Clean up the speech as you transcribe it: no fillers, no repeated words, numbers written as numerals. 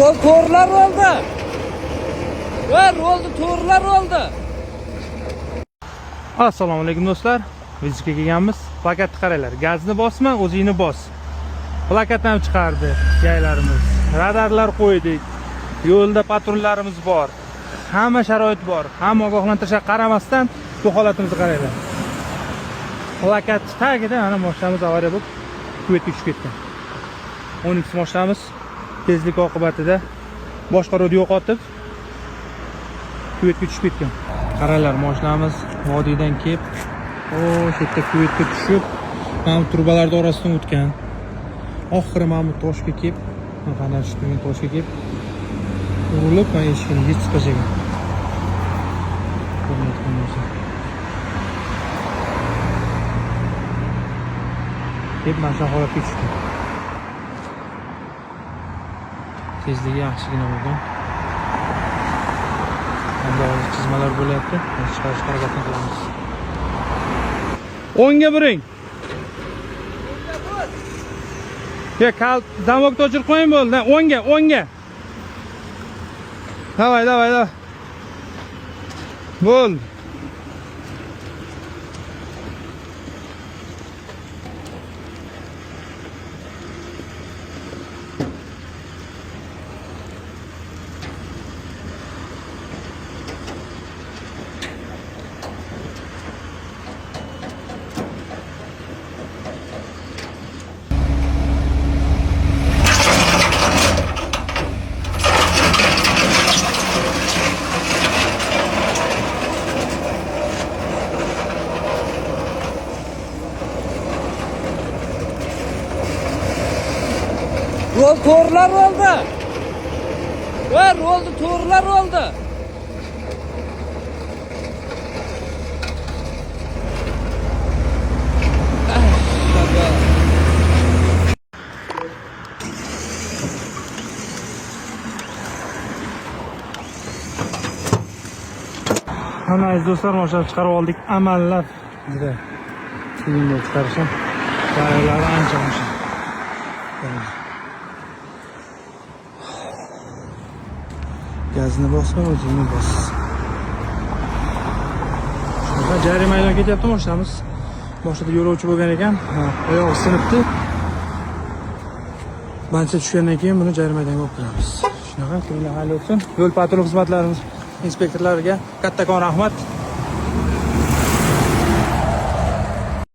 Rol to'g'rilar oldi. Va rolni to'g'rilar oldi. Assalomu alaykum do'stlar. Vizitga kelganmiz. Plakatni qaranglar. Gazni bosma, o'zingni bos. Plakat ham chiqardi yaylarimiz. Radarlar qo'ydik. Yo'lda patrullarimiz bor. Hamma sharoit bor. Hamma ogohlantirishga qaramasdan bu holatimizni qaranglar. Plakat tagida mana mashinamiz avariya bo'lib kuyetga tushib ketgan. 12 mashinamiz tezlik oqibatida boshqaruvni yo'qotib kuyetga tushib ketgan. Qaranglar, mashinamiz vodiydan kelib, shu yerda kuyetga tushib, mana turbalarning orasidan o'tgan. Oxiri mana toshga kelib, mana shu toshga kelib urilib, mana eshikni yechib tashlagan. Deb mana shu holatga tushdi. Tezligi yaxshigina bo'lgan. Endi chizmalar bo'lyapti. Chiqarish harakatini qilamiz. O'ngga buring. Ya zamokni o'chirib qo'ying bo'ldi. O'ngga. Davay. Bo'ldi. Rol to'g'rilar oldi. Va rolni to'g'rilar oldi. Mana aziz do'stlar, mashina chiqarib oldik. Amallab juda qiyin bo'lib chiqarishim. Tayyorlari ancha mushkul. Gazni bosma, o'zingni bos. Shunga jarima aylanib ketyapti mashinamiz. Boshida yo'lovchi bo'lgan ekan, oyog'i sinibdi. Bancha tushgandan keyin buni jarimadan olib kiramiz. Shunaqa, kunlar xayr bo'lsin. Yo'l patrul xizmatlarimiz inspektorlariga kattakon rahmat.